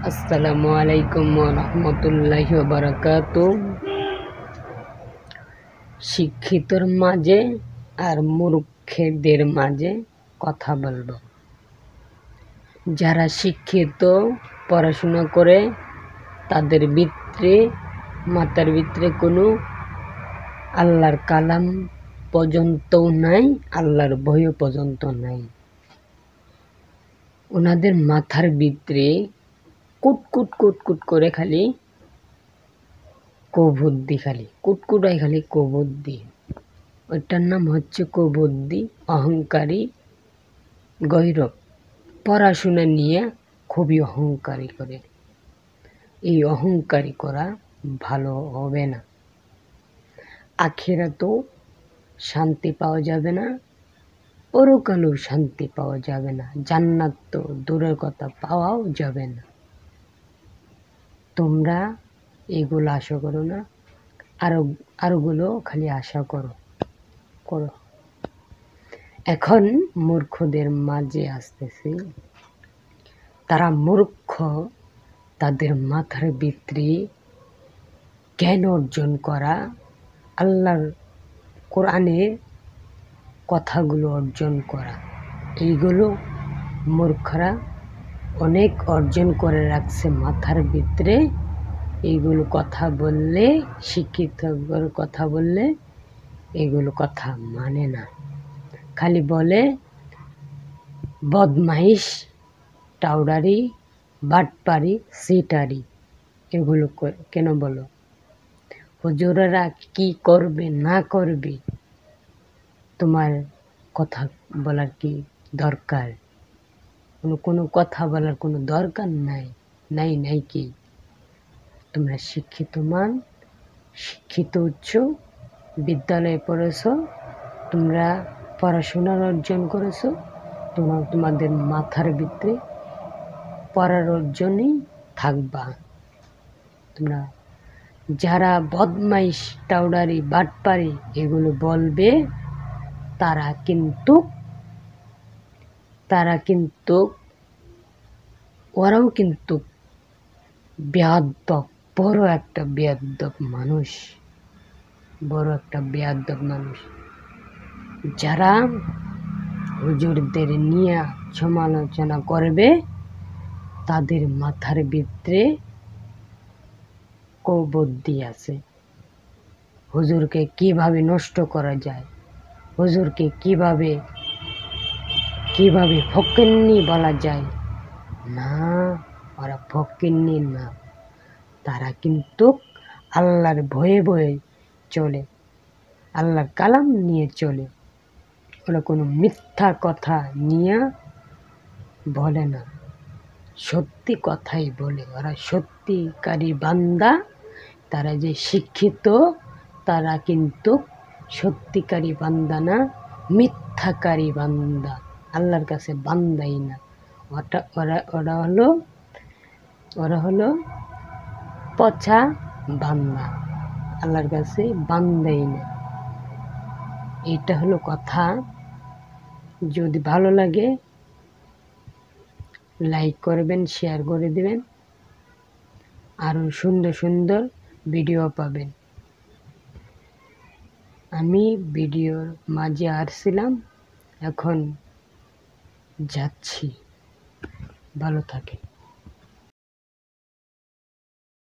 আসসালামু আলাইকুম ওয়া রাহমাতুল্লাহি ওয়া বারাকাতুহু। শিক্ষিতর মাঝে আর মূর্খদের মাঝে কথা বলবো। যারা শিক্ষিত, পড়াশোনা করে, তাদের ভিতরে মাথার ভিতরে কোনো আল্লাহর কালাম পর্যন্তও নাই, আল্লাহর ভয়ও পর্যন্ত নাই। ওনাদের মাথার ভিতরে কুটকুট কুটকুট করে খালি কুবুদ্ধি, খালি কুটকুটাই খালি কুবুদ্ধি। ওইটার নাম হচ্ছে কুবুদ্ধি, অহংকারী, গৈরব। পড়াশোনা নিয়ে খুবই অহংকারী করে। এই অহংকারী করা ভালো হবে না। আখিরাতেও শান্তি পাওয়া যাবে না, পরকালেও শান্তি পাওয়া যাবে না, জান্নাত তো দূরের কথা, পাওয়াও যাবে না। তোমরা এগুলো আশা করো না, আরোগুলো খালি আশা করো। এখন মূর্খদের মাঝে আসতেছি। তারা মূর্খ, তাদের মাথার ভিতরে জ্ঞান অর্জন করা, আল্লাহর কোরআনের কথাগুলো অর্জন করা, এইগুলো মূর্খরা অনেক অর্জন করে রাখছে মাথার ভিতরে। এইগুলো কথা বললে, শিক্ষিত কথা বললে এগুলো কথা মানে না, খালি বলে বদমাইশ, টাউডারি, বাটপারি, সিটারি। এগুলো কেন বলো? হুজুরেরা কি করবে না করবে তোমার কথা বলার কি দরকার? কোনো কথা বলার কোনো দরকার নাই কি? তোমরা শিক্ষিত শিক্ষিত উচ্চ বিদ্যালয়ে পড়েছ, তোমরা পড়াশোনার অর্জন করেছ, তোমাদের মাথার ভিতরে পড়ার অর্জনই থাকবা। তোমরা যারা বদমাইশ, টাউডারি, বাটপারি এগুলো বলবে, তারা কিন্তু ওরাও কিন্তু বেয়াদ্দপ, বড় একটা বেয়াদ্দপ মানুষ। যারা হুজুরদের নিয়ে সমালোচনা করবে, তাদের মাথার ভিতরে কুবুদ্ধি আছে। হুজুরকে কিভাবে নষ্ট করা যায়, হুজুরকে কিভাবে ফকিন্নি বলা যায় না, ওরা ফকিন্নি না। তারা কিন্তু আল্লাহর ভয়ে চলে, আল্লাহর কালাম নিয়ে চলে। ওরা কোনো মিথ্যা কথা নিয়ে বলে না, সত্যি কথাই বলে। ওরা সত্যিকারী বান্দা। তারা যে শিক্ষিত, তারা কিন্তু সত্যিকারী বান্দা না, মিথ্যাকারী বান্দা। আল্লাহর কাছে বান্দাই না। ওরা হলো পচা বান্দা, আল্লাহর কাছে বান্দাই না। এটা হলো কথা। যদি ভালো লাগে লাইক করবেন, শেয়ার করে দেবেন, আরও সুন্দর ভিডিও পাবেন। আমি ভিডিওর মাঝে আসছিলাম, এখন যাচ্ছি। ভালো থাকে।